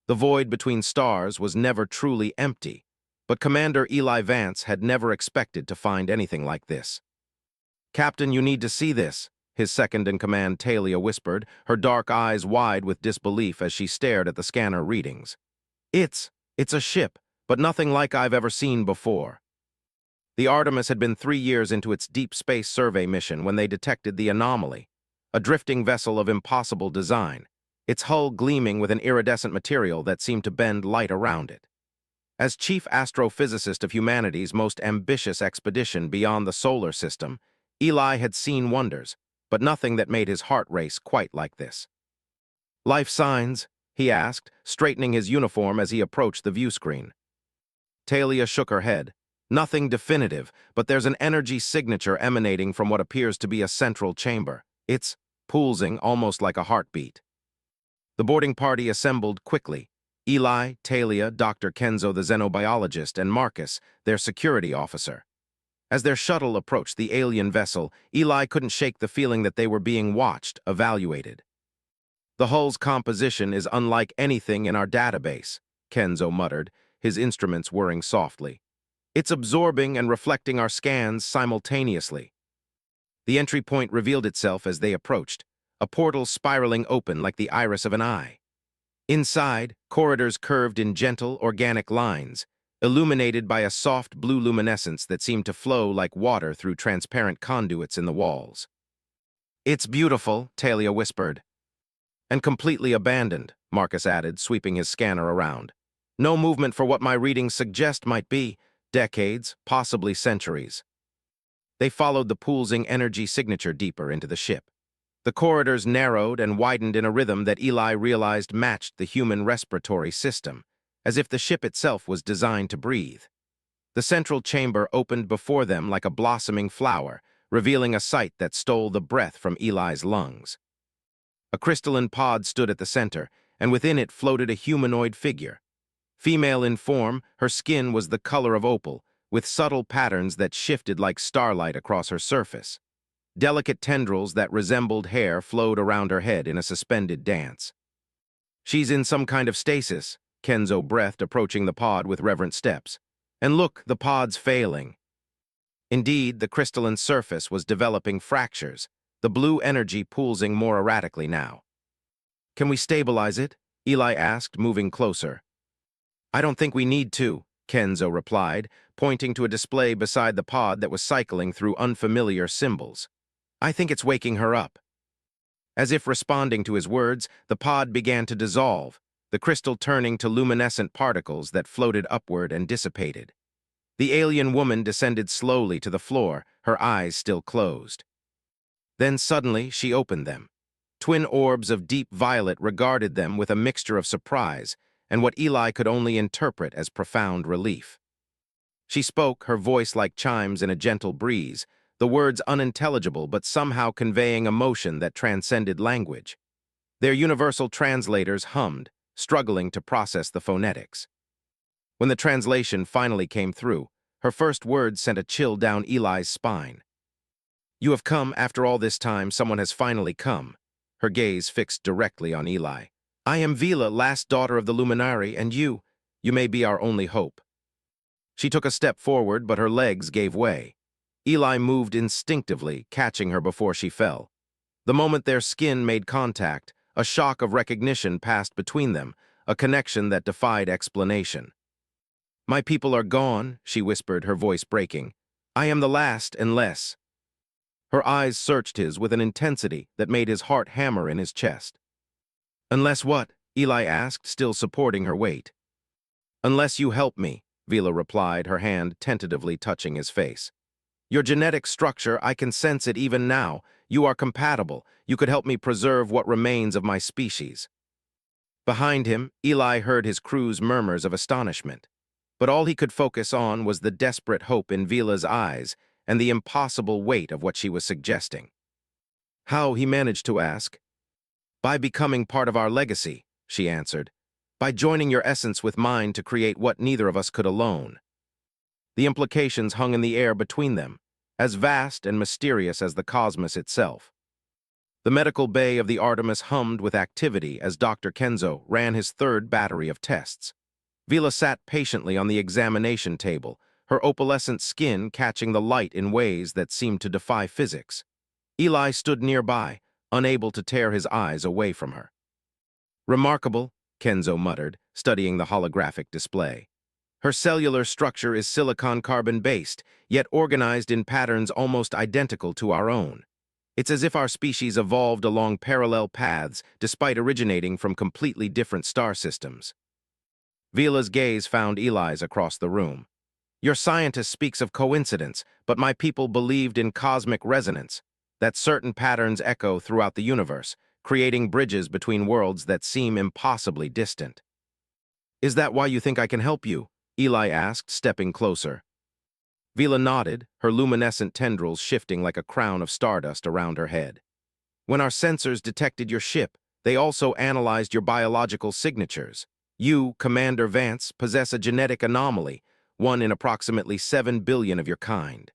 The void between stars was never truly empty, but Commander Eli Vance had never expected to find anything like this. "Captain, you need to see this," his second-in-command Talia whispered, her dark eyes wide with disbelief as she stared at the scanner readings. It's a ship, but nothing like I've ever seen before." The Artemis had been 3 years into its deep space survey mission when they detected the anomaly, a drifting vessel of impossible design, its hull gleaming with an iridescent material that seemed to bend light around it. As chief astrophysicist of humanity's most ambitious expedition beyond the solar system, Eli had seen wonders, but nothing that made his heart race quite like this. "Life signs?" he asked, straightening his uniform as he approached the view screen. Talia shook her head. "Nothing definitive, but there's an energy signature emanating from what appears to be a central chamber. It's pulsing almost like a heartbeat." The boarding party assembled quickly. Eli, Talia, Dr. Kenzo the xenobiologist, and Marcus, their security officer. As their shuttle approached the alien vessel, Eli couldn't shake the feeling that they were being watched, evaluated. "The hull's composition is unlike anything in our database," Kenzo muttered, his instruments whirring softly. "It's absorbing and reflecting our scans simultaneously." The entry point revealed itself as they approached, a portal spiraling open like the iris of an eye. Inside, corridors curved in gentle, organic lines, illuminated by a soft blue luminescence that seemed to flow like water through transparent conduits in the walls. "It's beautiful," Talia whispered. "And completely abandoned," Marcus added, sweeping his scanner around. "No movement for what my readings suggest might be decades, possibly centuries." They followed the pulsing energy signature deeper into the ship. The corridors narrowed and widened in a rhythm that Eli realized matched the human respiratory system, as if the ship itself was designed to breathe. The central chamber opened before them like a blossoming flower, revealing a sight that stole the breath from Eli's lungs. A crystalline pod stood at the center, and within it floated a humanoid figure. Female in form, her skin was the color of opal, with subtle patterns that shifted like starlight across her surface. Delicate tendrils that resembled hair flowed around her head in a suspended dance. "She's in some kind of stasis," Kenzo breathed, approaching the pod with reverent steps. "And look, the pod's failing." Indeed, the crystalline surface was developing fractures, the blue energy pulsing more erratically now. "Can we stabilize it?" Eli asked, moving closer. "I don't think we need to," Kenzo replied, pointing to a display beside the pod that was cycling through unfamiliar symbols. "I think it's waking her up." As if responding to his words, the pod began to dissolve, the crystal turning to luminescent particles that floated upward and dissipated. The alien woman descended slowly to the floor, her eyes still closed. Then suddenly she opened them. Twin orbs of deep violet regarded them with a mixture of surprise and what Eli could only interpret as profound relief. She spoke, her voice like chimes in a gentle breeze, the words unintelligible but somehow conveying emotion that transcended language. Their universal translators hummed, struggling to process the phonetics. When the translation finally came through, her first words sent a chill down Eli's spine. "You have come, after all this time, someone has finally come," her gaze fixed directly on Eli. "I am Vila, last daughter of the Luminari, and you may be our only hope." She took a step forward, but her legs gave way. Eli moved instinctively, catching her before she fell. The moment their skin made contact, a shock of recognition passed between them, a connection that defied explanation. "My people are gone," she whispered, her voice breaking. "I am the last unless—" Her eyes searched his with an intensity that made his heart hammer in his chest. "Unless what?" Eli asked, still supporting her weight. "Unless you help me," Vila replied, her hand tentatively touching his face. "Your genetic structure, I can sense it even now. You are compatible. You could help me preserve what remains of my species." Behind him, Eli heard his crew's murmurs of astonishment. But all he could focus on was the desperate hope in Vila's eyes and the impossible weight of what she was suggesting. "How?" he managed to ask. "By becoming part of our legacy," she answered. "By joining your essence with mine to create what neither of us could alone." The implications hung in the air between them, as vast and mysterious as the cosmos itself. The medical bay of the Artemis hummed with activity as Dr. Kenzo ran his third battery of tests. Vila sat patiently on the examination table, her opalescent skin catching the light in ways that seemed to defy physics. Eli stood nearby, unable to tear his eyes away from her. "Remarkable," Kenzo muttered, studying the holographic display. "Her cellular structure is silicon-carbon-based, yet organized in patterns almost identical to our own. It's as if our species evolved along parallel paths despite originating from completely different star systems." Vila's gaze found Eli's across the room. "Your scientist speaks of coincidence, but my people believed in cosmic resonance, that certain patterns echo throughout the universe, creating bridges between worlds that seem impossibly distant." "Is that why you think I can help you?" Eli asked, stepping closer. Vila nodded, her luminescent tendrils shifting like a crown of stardust around her head. "When our sensors detected your ship, they also analyzed your biological signatures. You, Commander Vance, possess a genetic anomaly, one in approximately 7 billion of your kind."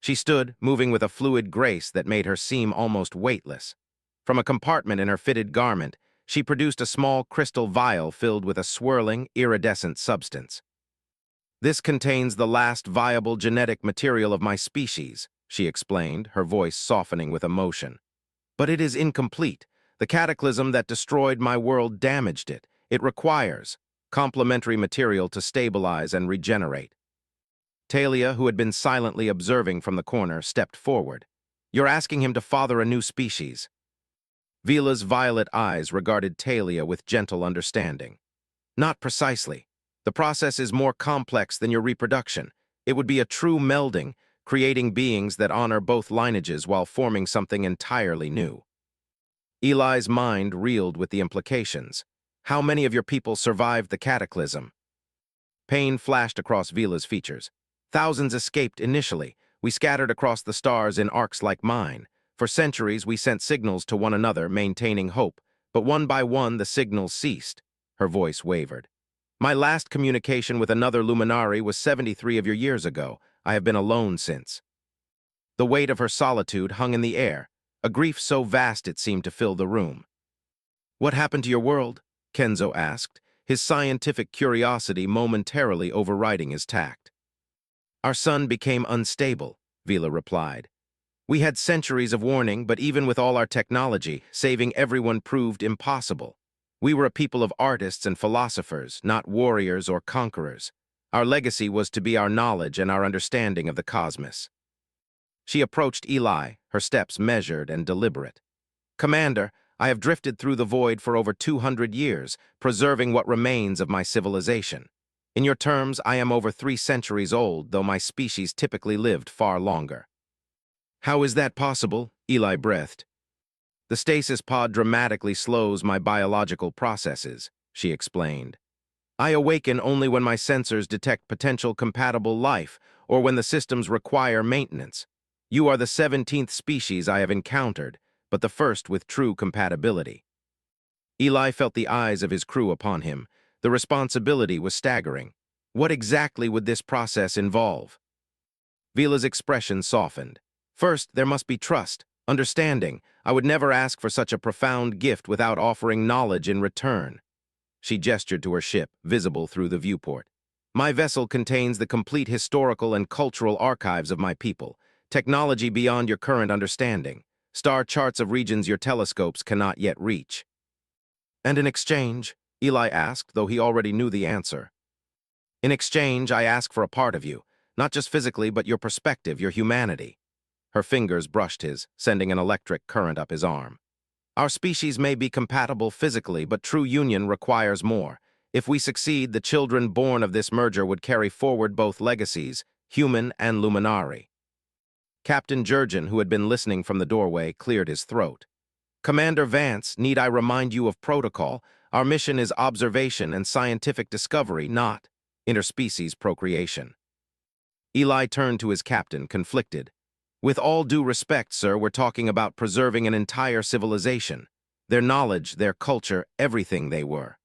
She stood, moving with a fluid grace that made her seem almost weightless. From a compartment in her fitted garment, she produced a small crystal vial filled with a swirling, iridescent substance. "This contains the last viable genetic material of my species," she explained, her voice softening with emotion. "But it is incomplete. The cataclysm that destroyed my world damaged it. It requires complementary material to stabilize and regenerate." Talia, who had been silently observing from the corner, stepped forward. "You're asking him to father a new species." Vila's violet eyes regarded Talia with gentle understanding. "Not precisely. The process is more complex than your reproduction. It would be a true melding, creating beings that honor both lineages while forming something entirely new." Eli's mind reeled with the implications. "How many of your people survived the cataclysm?" Pain flashed across Vila's features. "Thousands escaped initially. We scattered across the stars in arcs like mine. For centuries, we sent signals to one another, maintaining hope. But one by one, the signals ceased." Her voice wavered. "My last communication with another luminary was 73 of your years ago. I have been alone since." The weight of her solitude hung in the air, a grief so vast it seemed to fill the room. "What happened to your world?" Kenzo asked, his scientific curiosity momentarily overriding his tact. "Our sun became unstable," Vila replied. "We had centuries of warning, but even with all our technology, saving everyone proved impossible. We were a people of artists and philosophers, not warriors or conquerors. Our legacy was to be our knowledge and our understanding of the cosmos." She approached Eli, her steps measured and deliberate. "Commander, I have drifted through the void for over 200 years, preserving what remains of my civilization. In your terms, I am over 3 centuries old, though my species typically lived far longer." "How is that possible?" Eli breathed. "The stasis pod dramatically slows my biological processes," she explained. "I awaken only when my sensors detect potential compatible life or when the systems require maintenance. You are the 17th species I have encountered, but the first with true compatibility." Eli felt the eyes of his crew upon him. The responsibility was staggering. What exactly would this process involve? Vila's expression softened. "First, there must be trust, understanding. I would never ask for such a profound gift without offering knowledge in return." She gestured to her ship, visible through the viewport. "My vessel contains the complete historical and cultural archives of my people, technology beyond your current understanding, star charts of regions your telescopes cannot yet reach." "And in exchange?" Eli asked, though he already knew the answer. "In exchange, I ask for a part of you, not just physically, but your perspective, your humanity." Her fingers brushed his, sending an electric current up his arm. "Our species may be compatible physically, but true union requires more. If we succeed, the children born of this merger would carry forward both legacies, human and luminary." Captain Jurgen, who had been listening from the doorway, cleared his throat. "Commander Vance, need I remind you of protocol? Our mission is observation and scientific discovery, not interspecies procreation." Eli turned to his captain, conflicted. "With all due respect, sir, we're talking about preserving an entire civilization. Their knowledge, their culture, everything they were."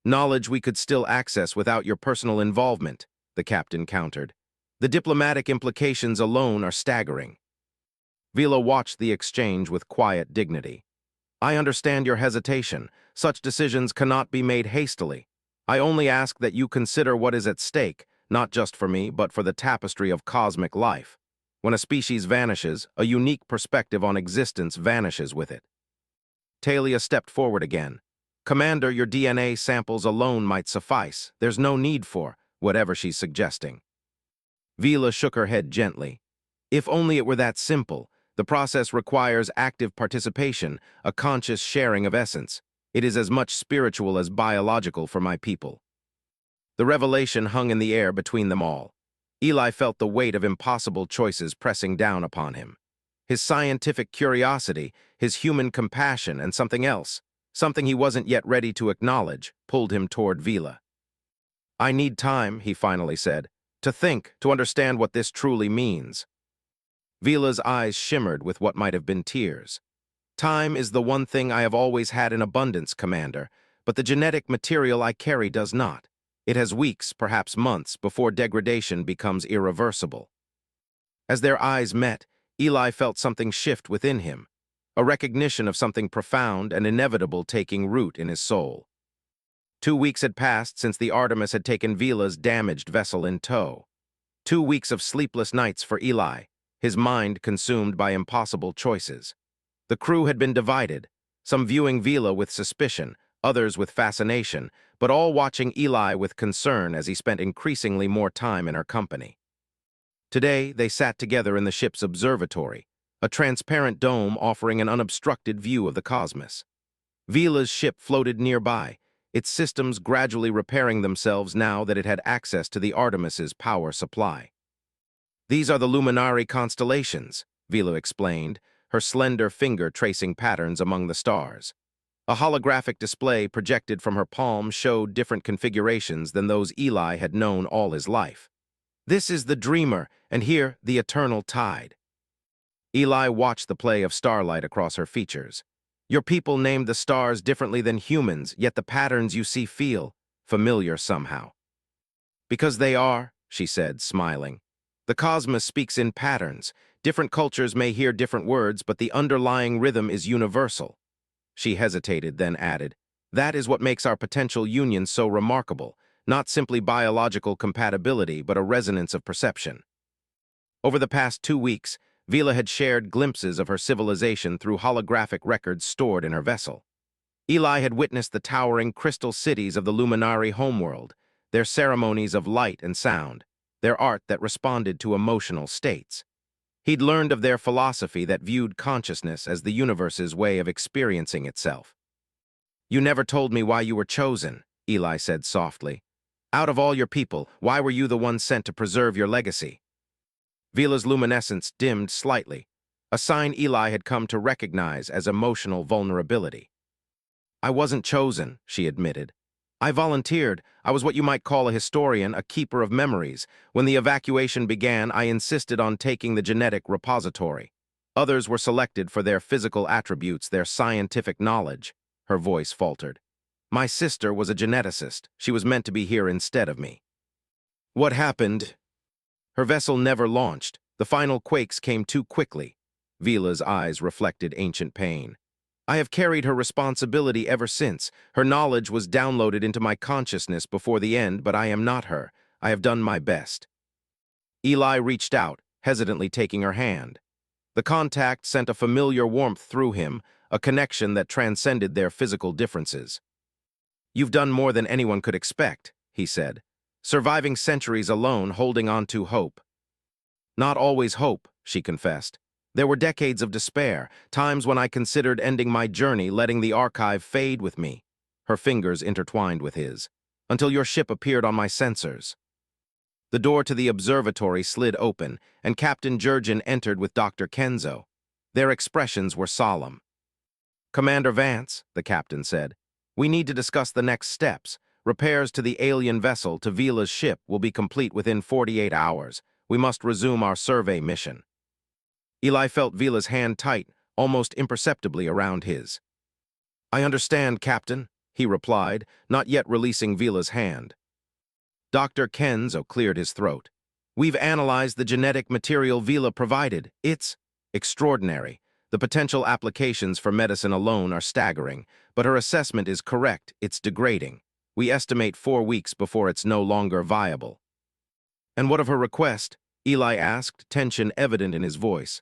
"Knowledge we could still access without your personal involvement," the captain countered. "The diplomatic implications alone are staggering." Vila watched the exchange with quiet dignity. I understand your hesitation. Such decisions cannot be made hastily. I only ask that you consider what is at stake, not just for me, but for the tapestry of cosmic life. When a species vanishes, a unique perspective on existence vanishes with it. Talia stepped forward again. Commander, your DNA samples alone might suffice. There's no need for whatever she's suggesting. Vila shook her head gently. If only it were that simple. The process requires active participation, a conscious sharing of essence. It is as much spiritual as biological for my people. The revelation hung in the air between them all. Eli felt the weight of impossible choices pressing down upon him. His scientific curiosity, his human compassion, and something else, something he wasn't yet ready to acknowledge, pulled him toward Vila. I need time, he finally said, to think, to understand what this truly means. Vila's eyes shimmered with what might have been tears. Time is the one thing I have always had in abundance, Commander, but the genetic material I carry does not. It has weeks, perhaps months, before degradation becomes irreversible. As their eyes met, Eli felt something shift within him, a recognition of something profound and inevitable taking root in his soul. 2 weeks had passed since the Artemis had taken Vila's damaged vessel in tow. 2 weeks of sleepless nights for Eli, his mind consumed by impossible choices. The crew had been divided, some viewing Vila with suspicion, others with fascination, but all watching Eli with concern as he spent increasingly more time in her company. Today, they sat together in the ship's observatory, a transparent dome offering an unobstructed view of the cosmos. Vila's ship floated nearby, its systems gradually repairing themselves now that it had access to the Artemis's power supply. These are the luminary constellations, Vila explained, her slender finger tracing patterns among the stars. A holographic display projected from her palm showed different configurations than those Eli had known all his life. This is the dreamer, and here the eternal tide. Eli watched the play of starlight across her features. Your people named the stars differently than humans, yet the patterns you see feel familiar somehow. Because they are, she said, smiling. The cosmos speaks in patterns. Different cultures may hear different words, but the underlying rhythm is universal. She hesitated, then added, that is what makes our potential union so remarkable, not simply biological compatibility, but a resonance of perception. Over the past 2 weeks, Vila had shared glimpses of her civilization through holographic records stored in her vessel. Eli had witnessed the towering crystal cities of the luminary homeworld, their ceremonies of light and sound, their art that responded to emotional states. He'd learned of their philosophy that viewed consciousness as the universe's way of experiencing itself. You never told me why you were chosen, Eli said softly. Out of all your people, why were you the one sent to preserve your legacy? Vila's luminescence dimmed slightly, a sign Eli had come to recognize as emotional vulnerability. I wasn't chosen, she admitted. I volunteered. I was what you might call a historian, a keeper of memories. When the evacuation began, I insisted on taking the genetic repository. Others were selected for their physical attributes, their scientific knowledge. Her voice faltered. My sister was a geneticist. She was meant to be here instead of me. What happened? Her vessel never launched. The final quakes came too quickly. Vila's eyes reflected ancient pain. I have carried her responsibility ever since. Her knowledge was downloaded into my consciousness before the end, but I am not her. I have done my best. Eli reached out, hesitantly taking her hand. The contact sent a familiar warmth through him, a connection that transcended their physical differences. You've done more than anyone could expect, he said. Surviving centuries alone, holding on to hope. Not always hope, she confessed. There were decades of despair, times when I considered ending my journey, letting the archive fade with me. Her fingers intertwined with his. Until your ship appeared on my sensors. The door to the observatory slid open, and Captain Jurgen entered with Dr. Kenzo. Their expressions were solemn. Commander Vance, the captain said, we need to discuss the next steps. Repairs to the alien vessel to Vila's ship will be complete within 48 hours. We must resume our survey mission. Eli felt Vila's hand tight, almost imperceptibly around his. I understand, Captain, he replied, not yet releasing Vila's hand. Dr. Kenzo cleared his throat. We've analyzed the genetic material Vila provided. It's Extraordinary. The potential applications for medicine alone are staggering, but her assessment is correct, it's degrading. We estimate 4 weeks before it's no longer viable. And what of her request? Eli asked, tension evident in his voice.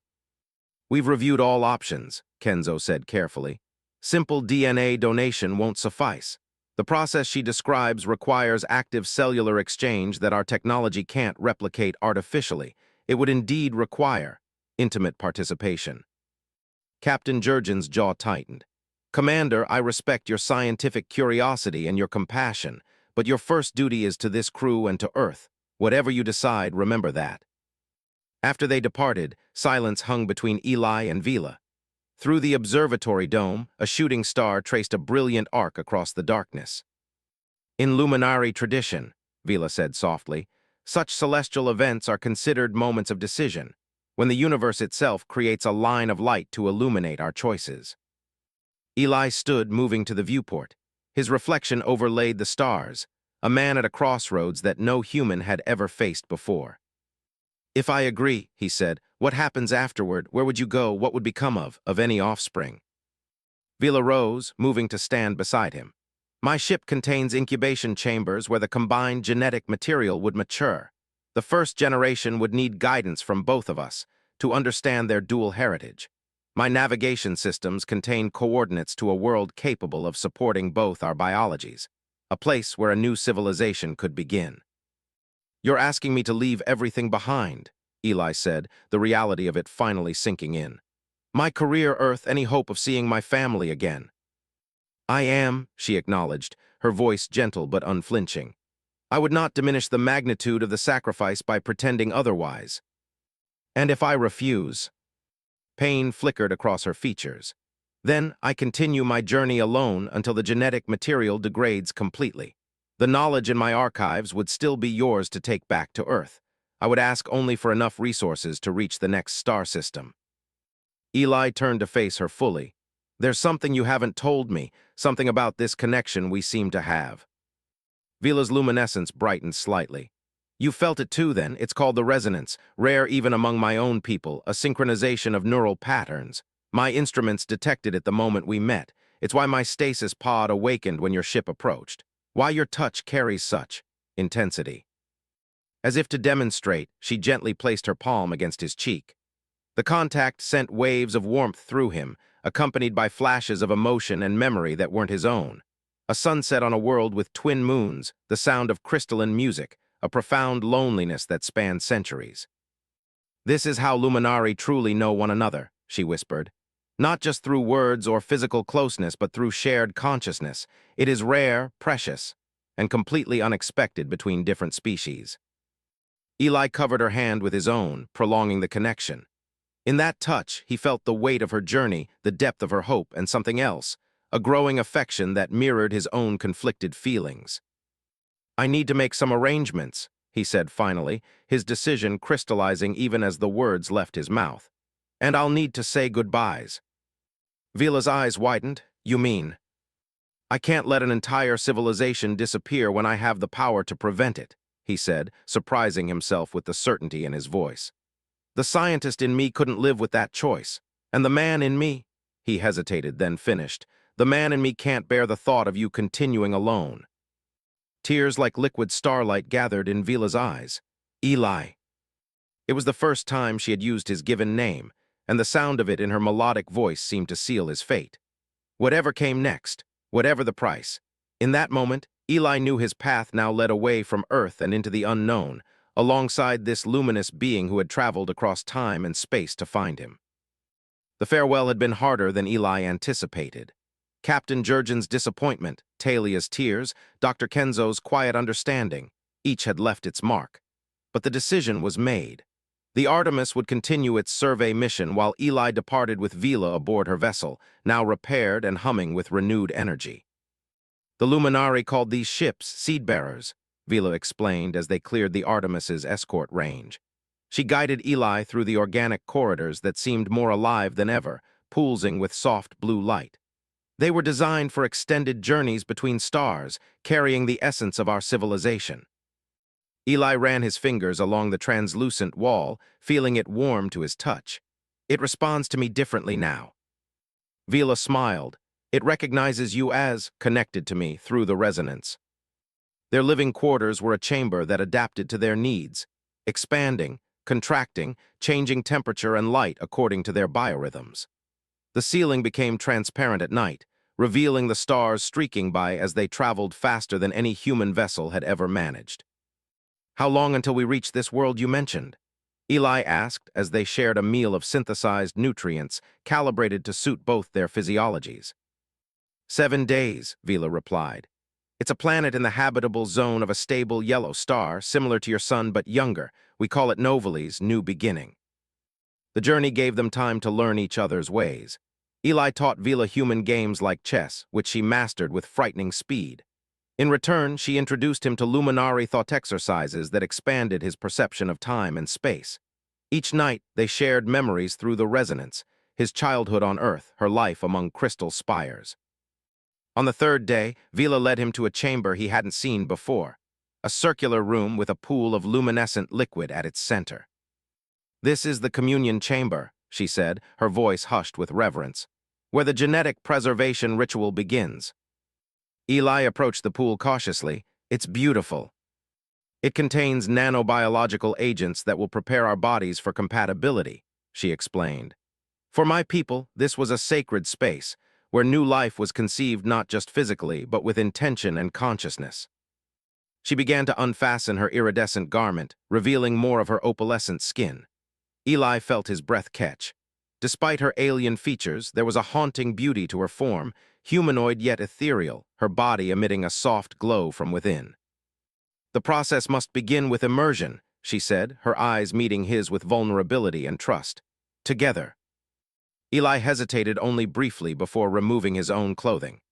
We've reviewed all options, Kenzo said carefully. Simple DNA donation won't suffice. The process she describes requires active cellular exchange that our technology can't replicate artificially. It would indeed require intimate participation. Captain Jurgen's jaw tightened. Commander, I respect your scientific curiosity and your compassion, but your first duty is to this crew and to Earth. Whatever you decide, remember that. After they departed, silence hung between Eli and Vila. Through the observatory dome, a shooting star traced a brilliant arc across the darkness. In luminary tradition, Vila said softly, such celestial events are considered moments of decision, when the universe itself creates a line of light to illuminate our choices. Eli stood, moving to the viewport. His reflection overlaid the stars, a man at a crossroads that no human had ever faced before. If I agree, he said, what happens afterward? Where would you go? What would become of any offspring? Vila rose, moving to stand beside him. My ship contains incubation chambers where the combined genetic material would mature. The first generation would need guidance from both of us to understand their dual heritage. My navigation systems contain coordinates to a world capable of supporting both our biologies, a place where a new civilization could begin. You're asking me to leave everything behind, Eli said, the reality of it finally sinking in. My career, Earth, any hope of seeing my family again. I am, she acknowledged, her voice gentle but unflinching. I would not diminish the magnitude of the sacrifice by pretending otherwise. And if I refuse? Pain flickered across her features. Then I continue my journey alone until the genetic material degrades completely. The knowledge in my archives would still be yours to take back to Earth. I would ask only for enough resources to reach the next star system. Eli turned to face her fully. There's something you haven't told me, something about this connection we seem to have. Vila's luminescence brightened slightly. You felt it too, then. It's called the resonance, rare even among my own people, a synchronization of neural patterns. My instruments detected it the moment we met. It's why my stasis pod awakened when your ship approached. Why your touch carries such intensity. As if to demonstrate, she gently placed her palm against his cheek. The contact sent waves of warmth through him, accompanied by flashes of emotion and memory that weren't his own. A sunset on a world with twin moons, the sound of crystalline music, a profound loneliness that spanned centuries. This is how Luminari truly know one another, she whispered. Not just through words or physical closeness, but through shared consciousness. It is rare, precious, and completely unexpected between different species. Eli covered her hand with his own, prolonging the connection. In that touch, he felt the weight of her journey, the depth of her hope, and something else, a growing affection that mirrored his own conflicted feelings. I need to make some arrangements, he said finally, his decision crystallizing even as the words left his mouth. And I'll need to say goodbyes. Vila's eyes widened. You mean? I can't let an entire civilization disappear when I have the power to prevent it, he said, surprising himself with the certainty in his voice. The scientist in me couldn't live with that choice. And the man in me, he hesitated, then finished, the man in me can't bear the thought of you continuing alone. Tears like liquid starlight gathered in Vila's eyes. Eli. It was the first time she had used his given name, and the sound of it in her melodic voice seemed to seal his fate. Whatever came next, whatever the price, in that moment, Eli knew his path now led away from Earth and into the unknown, alongside this luminous being who had traveled across time and space to find him. The farewell had been harder than Eli anticipated. Captain Jurgen's disappointment, Talia's tears, Dr. Kenzo's quiet understanding, each had left its mark. But the decision was made. The Artemis would continue its survey mission while Eli departed with Vila aboard her vessel, now repaired and humming with renewed energy. The Luminari called these ships seed-bearers, Vila explained as they cleared the Artemis's escort range. She guided Eli through the organic corridors that seemed more alive than ever, pulsing with soft blue light. They were designed for extended journeys between stars, carrying the essence of our civilization. Eli ran his fingers along the translucent wall, feeling it warm to his touch. It responds to me differently now. Vila smiled. It recognizes you as connected to me through the resonance. Their living quarters were a chamber that adapted to their needs, expanding, contracting, changing temperature and light according to their biorhythms. The ceiling became transparent at night, revealing the stars streaking by as they traveled faster than any human vessel had ever managed. "How long until we reach this world you mentioned?" Eli asked as they shared a meal of synthesized nutrients calibrated to suit both their physiologies. 7 days, Vila replied. It's a planet in the habitable zone of a stable yellow star, similar to your sun but younger. We call it Novali's New Beginning. The journey gave them time to learn each other's ways. Eli taught Vila human games like chess, which she mastered with frightening speed. In return, she introduced him to luminary thought exercises that expanded his perception of time and space. Each night, they shared memories through the resonance, his childhood on Earth, her life among crystal spires. On the third day, Vila led him to a chamber he hadn't seen before, a circular room with a pool of luminescent liquid at its center. "This is the communion chamber," she said, her voice hushed with reverence, "where the genetic preservation ritual begins." Eli approached the pool cautiously. "It's beautiful. It contains nanobiological agents that will prepare our bodies for compatibility," she explained. "For my people, this was a sacred space, where new life was conceived not just physically, but with intention and consciousness." She began to unfasten her iridescent garment, revealing more of her opalescent skin. Eli felt his breath catch. Despite her alien features, there was a haunting beauty to her form, humanoid yet ethereal, her body emitting a soft glow from within. "The process must begin with immersion," she said, her eyes meeting his with vulnerability and trust. "Together." Eli hesitated only briefly before removing his own clothing.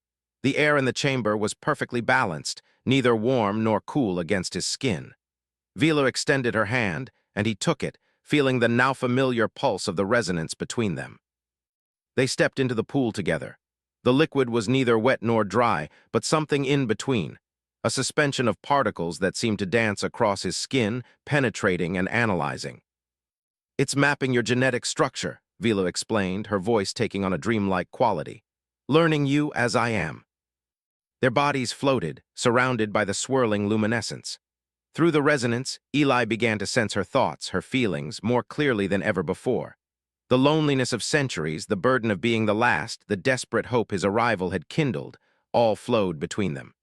The air in the chamber was perfectly balanced, neither warm nor cool against his skin. Vila extended her hand, and he took it, feeling the now familiar pulse of the resonance between them. They stepped into the pool together. The liquid was neither wet nor dry, but something in between, a suspension of particles that seemed to dance across his skin, penetrating and analyzing. "It's mapping your genetic structure," Vila explained, her voice taking on a dreamlike quality. "Learning you as I am." Their bodies floated, surrounded by the swirling luminescence. Through the resonance, Eli began to sense her thoughts, her feelings, more clearly than ever before. The loneliness of centuries, the burden of being the last, the desperate hope his arrival had kindled, all flowed between them.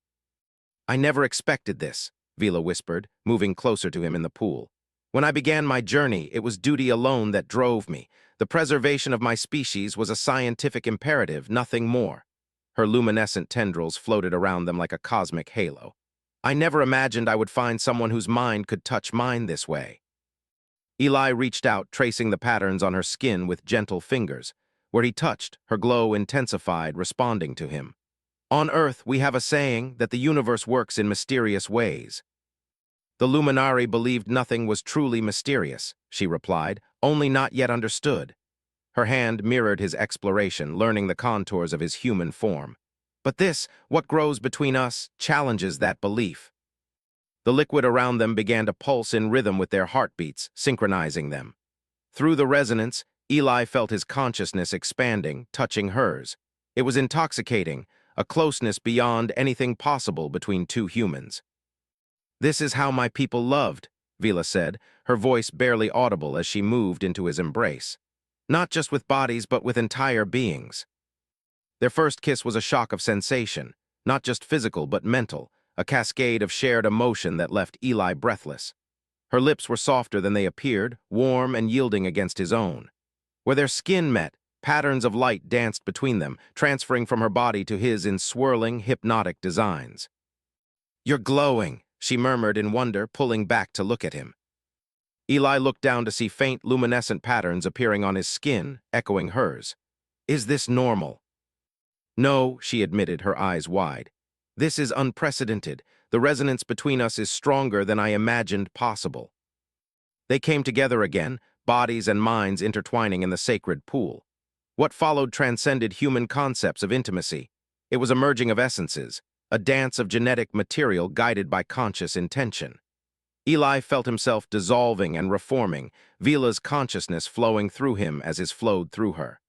"I never expected this," Vila whispered, moving closer to him in the pool. "When I began my journey, it was duty alone that drove me. The preservation of my species was a scientific imperative, nothing more." Her luminescent tendrils floated around them like a cosmic halo. "I never imagined I would find someone whose mind could touch mine this way." Eli reached out, tracing the patterns on her skin with gentle fingers. Where he touched, her glow intensified, responding to him. "On Earth, we have a saying that the universe works in mysterious ways." "The Luminari believed nothing was truly mysterious," she replied, "only not yet understood." Her hand mirrored his exploration, learning the contours of his human form. "But this, what grows between us, challenges that belief." The liquid around them began to pulse in rhythm with their heartbeats, synchronizing them. Through the resonance, Eli felt his consciousness expanding, touching hers. It was intoxicating, a closeness beyond anything possible between two humans. "This is how my people loved," Vila said, her voice barely audible as she moved into his embrace. "Not just with bodies, but with entire beings." Their first kiss was a shock of sensation, not just physical but mental, a cascade of shared emotion that left Eli breathless. Her lips were softer than they appeared, warm and yielding against his own. Where their skin met, patterns of light danced between them, transferring from her body to his in swirling, hypnotic designs. "You're glowing," she murmured in wonder, pulling back to look at him. Eli looked down to see faint luminescent patterns appearing on his skin, echoing hers. "Is this normal?" "No," she admitted, her eyes wide. "This is unprecedented. The resonance between us is stronger than I imagined possible." They came together again, bodies and minds intertwining in the sacred pool. What followed transcended human concepts of intimacy. It was a merging of essences, a dance of genetic material guided by conscious intention. Eli felt himself dissolving and reforming, Vila's consciousness flowing through him as his flowed through her.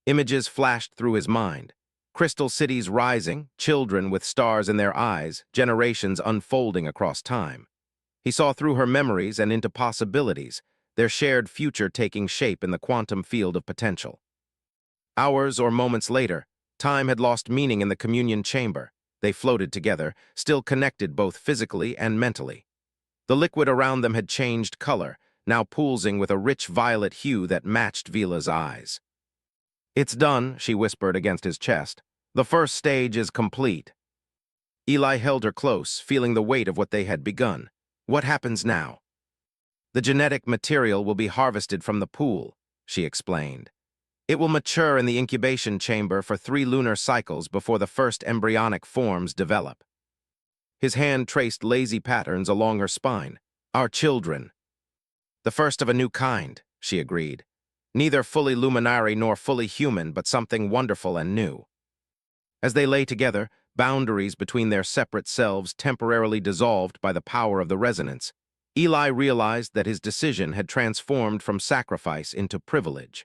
Images flashed through his mind. Crystal cities rising, children with stars in their eyes, generations unfolding across time. He saw through her memories and into possibilities, their shared future taking shape in the quantum field of potential. Hours or moments later, time had lost meaning in the communion chamber. They floated together, still connected both physically and mentally. The liquid around them had changed color, now poolsing with a rich violet hue that matched Vila's eyes. "It's done," she whispered against his chest. "The first stage is complete." Eli held her close, feeling the weight of what they had begun. "What happens now?" "The genetic material will be harvested from the pool," she explained. "It will mature in the incubation chamber for 3 lunar cycles before the first embryonic forms develop." His hand traced lazy patterns along her spine. "Our children." "The first of a new kind," she agreed. "Neither fully luminary nor fully human, but something wonderful and new." As they lay together, boundaries between their separate selves temporarily dissolved by the power of the resonance, Eli realized that his decision had transformed from sacrifice into privilege.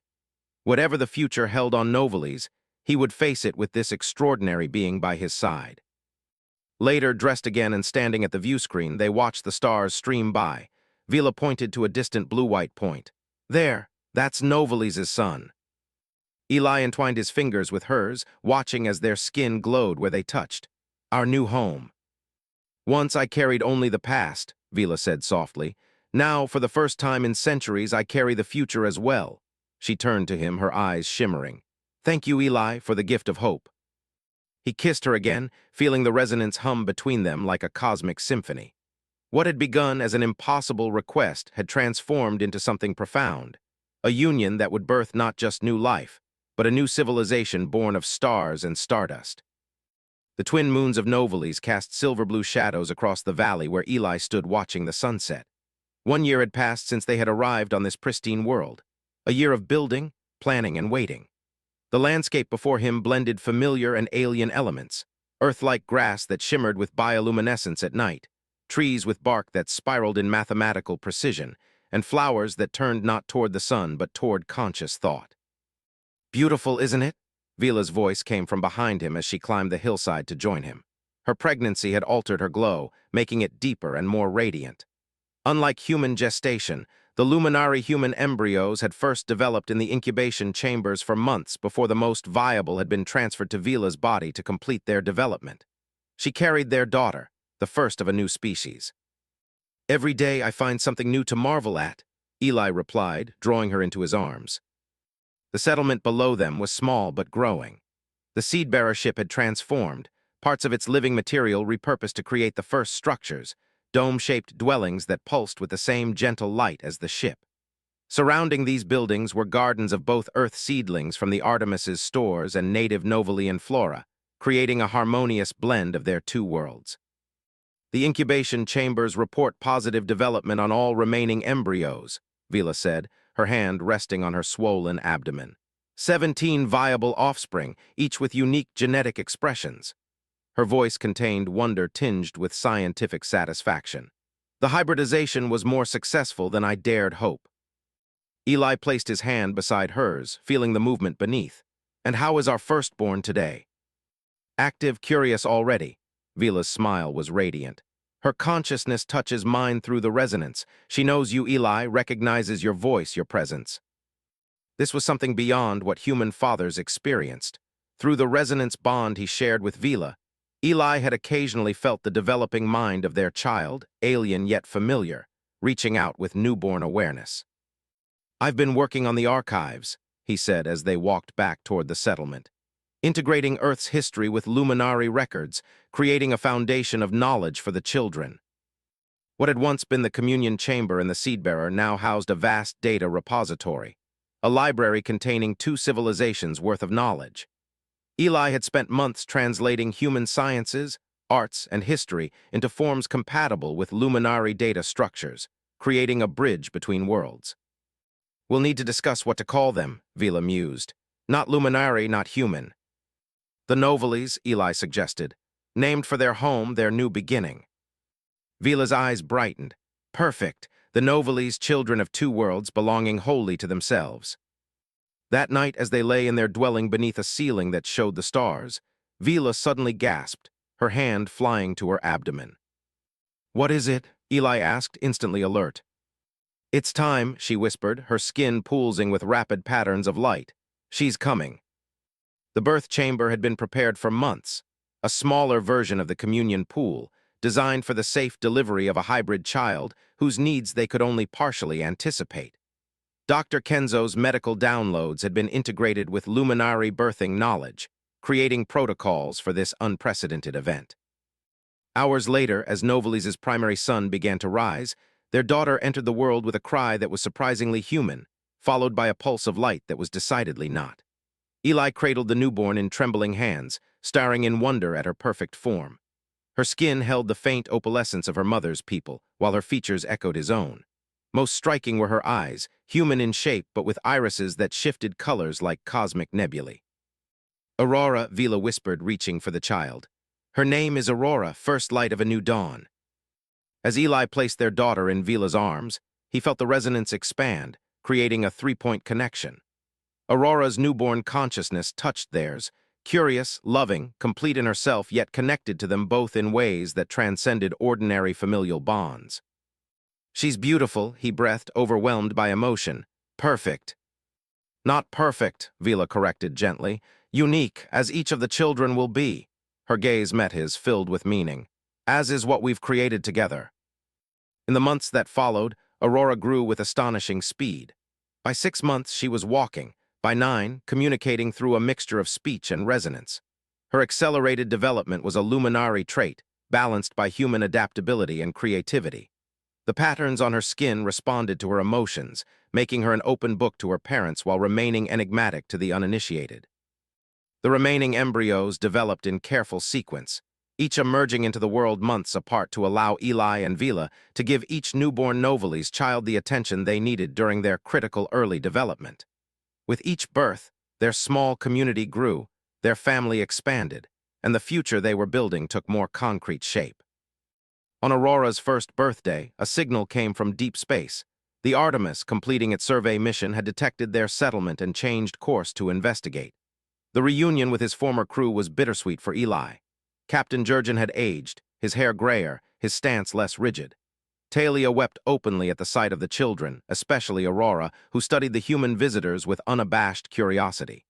Whatever the future held on Novalis, he would face it with this extraordinary being by his side. Later, dressed again and standing at the view screen, they watched the stars stream by. Vila pointed to a distant blue-white point. "There, that's Novalis' sun." Eli entwined his fingers with hers, watching as their skin glowed where they touched. "Our new home." "Once I carried only the past," Vila said softly. "Now, for the first time in centuries, I carry the future as well." She turned to him, her eyes shimmering. "Thank you, Eli, for the gift of hope." He kissed her again, feeling the resonance hum between them like a cosmic symphony. What had begun as an impossible request had transformed into something profound, a union that would birth not just new life, but a new civilization born of stars and stardust. The twin moons of Novalis cast silver-blue shadows across the valley where Eli stood watching the sunset. 1 year had passed since they had arrived on this pristine world, a year of building, planning, and waiting. The landscape before him blended familiar and alien elements, earth-like grass that shimmered with bioluminescence at night, trees with bark that spiraled in mathematical precision, and flowers that turned not toward the sun but toward conscious thought. "Beautiful, isn't it?" Vila's voice came from behind him as she climbed the hillside to join him. Her pregnancy had altered her glow, making it deeper and more radiant. Unlike human gestation, the luminary human embryos had first developed in the incubation chambers for months before the most viable had been transferred to Vila's body to complete their development. She carried their daughter, the first of a new species. "Every day I find something new to marvel at," Eli replied, drawing her into his arms. The settlement below them was small but growing. The seed-bearer ship had transformed, parts of its living material repurposed to create the first structures, dome-shaped dwellings that pulsed with the same gentle light as the ship. Surrounding these buildings were gardens of both Earth seedlings from the Artemis's stores and native Novalian flora, creating a harmonious blend of their 2 worlds. "The incubation chambers report positive development on all remaining embryos," Vila said, her hand resting on her swollen abdomen. 17 viable offspring, each with unique genetic expressions." Her voice contained wonder tinged with scientific satisfaction. "The hybridization was more successful than I dared hope." Eli placed his hand beside hers, feeling the movement beneath. "And how is our firstborn today?" "Active, curious already." Vila's smile was radiant. "Her consciousness touches mine through the resonance. She knows you, Eli, recognizes your voice, your presence." This was something beyond what human fathers experienced. Through the resonance bond he shared with Vila, Eli had occasionally felt the developing mind of their child, alien yet familiar, reaching out with newborn awareness. "I've been working on the archives," he said as they walked back toward the settlement. "Integrating Earth's history with luminary records, creating a foundation of knowledge for the children." What had once been the communion chamber in the seed-bearer now housed a vast data repository, a library containing 2 civilizations' worth of knowledge. Eli had spent months translating human sciences, arts, and history into forms compatible with luminary data structures, creating a bridge between worlds. "We'll need to discuss what to call them," Vila mused. "Not luminary, not human." "The Novalis," Eli suggested, "named for their home, their new beginning." Vila's eyes brightened. Perfect, the Novalis, children of two worlds belonging wholly to themselves. That night, as they lay in their dwelling beneath a ceiling that showed the stars, Vila suddenly gasped, her hand flying to her abdomen. "What is it?" Eli asked, instantly alert. "It's time," she whispered, her skin pulsing with rapid patterns of light. "She's coming." The birth chamber had been prepared for months, a smaller version of the communion pool, designed for the safe delivery of a hybrid child whose needs they could only partially anticipate. Dr. Kenzo's medical downloads had been integrated with luminary birthing knowledge, creating protocols for this unprecedented event. Hours later, as Novalis' primary son began to rise, their daughter entered the world with a cry that was surprisingly human, followed by a pulse of light that was decidedly not. Eli cradled the newborn in trembling hands, staring in wonder at her perfect form. Her skin held the faint opalescence of her mother's people, while her features echoed his own. Most striking were her eyes, human in shape but with irises that shifted colors like cosmic nebulae. "Aurora," Vila whispered, reaching for the child. "Her name is Aurora, first light of a new dawn." As Eli placed their daughter in Vila's arms, he felt the resonance expand, creating a three-point connection. Aurora's newborn consciousness touched theirs, curious, loving, complete in herself, yet connected to them both in ways that transcended ordinary familial bonds. "She's beautiful," he breathed, overwhelmed by emotion. "Perfect." "Not perfect," Vila corrected gently. "Unique, as each of the children will be." Her gaze met his, filled with meaning. "As is what we've created together." In the months that followed, Aurora grew with astonishing speed. By 6 months, she was walking. By 9, communicating through a mixture of speech and resonance. Her accelerated development was a luminary trait, balanced by human adaptability and creativity. The patterns on her skin responded to her emotions, making her an open book to her parents while remaining enigmatic to the uninitiated. The remaining embryos developed in careful sequence, each emerging into the world months apart to allow Eli and Vila to give each newborn Novalis child the attention they needed during their critical early development. With each birth, their small community grew, their family expanded, and the future they were building took more concrete shape. On Aurora's first birthday, a signal came from deep space. The Artemis, completing its survey mission, had detected their settlement and changed course to investigate. The reunion with his former crew was bittersweet for Eli. Captain Jurgen had aged, his hair grayer, his stance less rigid. Talia wept openly at the sight of the children, especially Aurora, who studied the human visitors with unabashed curiosity.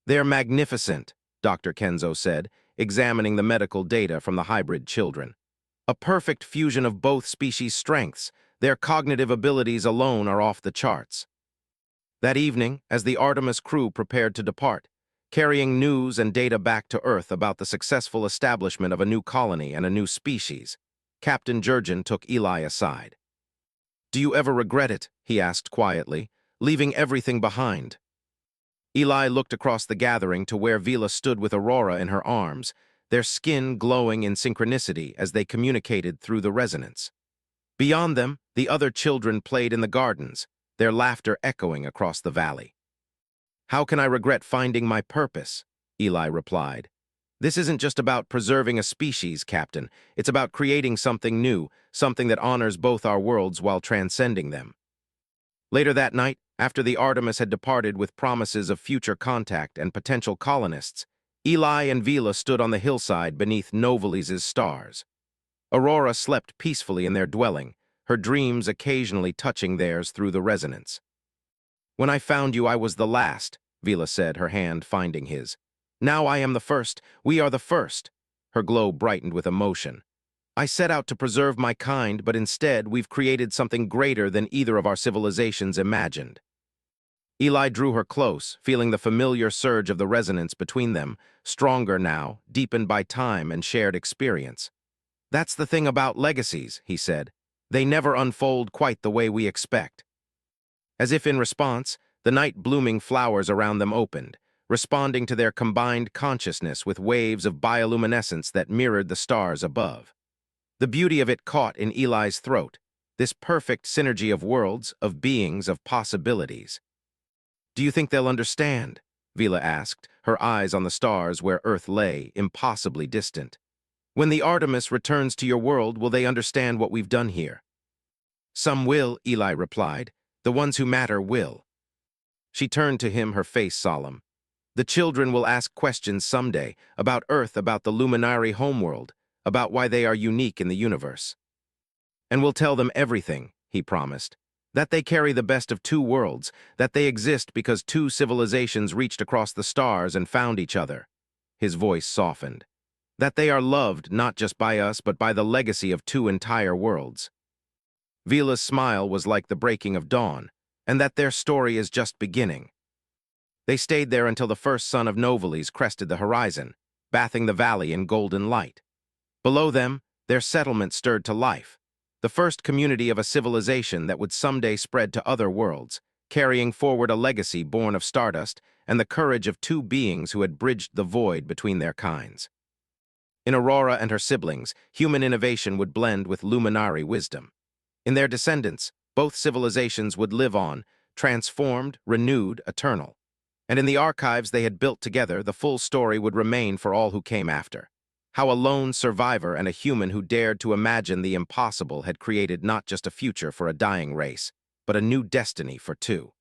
"They're magnificent," Dr. Kenzo said, examining the medical data from the hybrid children. "A perfect fusion of both species' strengths. Their cognitive abilities alone are off the charts." That evening, as the Artemis crew prepared to depart, carrying news and data back to Earth about the successful establishment of a new colony and a new species, Captain Jurgen took Eli aside. "Do you ever regret it?" he asked quietly, "leaving everything behind?" Eli looked across the gathering to where Vila stood with Aurora in her arms, their skin glowing in synchronicity as they communicated through the resonance. Beyond them, the other children played in the gardens, their laughter echoing across the valley. "How can I regret finding my purpose?" Eli replied. "This isn't just about preserving a species, Captain. It's about creating something new, something that honors both our worlds while transcending them." Later that night, after the Artemis had departed with promises of future contact and potential colonists, Eli and Vila stood on the hillside beneath Novalis' stars. Aurora slept peacefully in their dwelling, her dreams occasionally touching theirs through the resonance. "When I found you, I was the last," Vila said, her hand finding his. "Now I am the first. We are the first." Her glow brightened with emotion. "I set out to preserve my kind, but instead we've created something greater than either of our civilizations imagined." Eli drew her close, feeling the familiar surge of the resonance between them, stronger now, deepened by time and shared experience. "That's the thing about legacies," he said. "They never unfold quite the way we expect." As if in response, the night-blooming flowers around them opened, responding to their combined consciousness with waves of bioluminescence that mirrored the stars above. The beauty of it caught in Eli's throat, this perfect synergy of worlds, of beings, of possibilities. "Do you think they'll understand?" Vila asked, her eyes on the stars where Earth lay, impossibly distant. "When the Artemis returns to your world, will they understand what we've done here?" Some will, Eli replied. The ones who matter will. She turned to him, her face solemn. The children will ask questions someday about Earth, about the luminary homeworld, about why they are unique in the universe. And we'll tell them everything, he promised. That they carry the best of two worlds, that they exist because two civilizations reached across the stars and found each other. His voice softened. That they are loved not just by us, but by the legacy of two entire worlds. Vila's smile was like the breaking of dawn, and that their story is just beginning. They stayed there until the first sun of Novalis crested the horizon, bathing the valley in golden light. Below them, their settlement stirred to life, the first community of a civilization that would someday spread to other worlds, carrying forward a legacy born of stardust and the courage of two beings who had bridged the void between their kinds. In Aurora and her siblings, human innovation would blend with luminary wisdom. In their descendants, both civilizations would live on, transformed, renewed, eternal. And in the archives they had built together, the full story would remain for all who came after. How a lone survivor and a human who dared to imagine the impossible had created not just a future for a dying race, but a new destiny for two.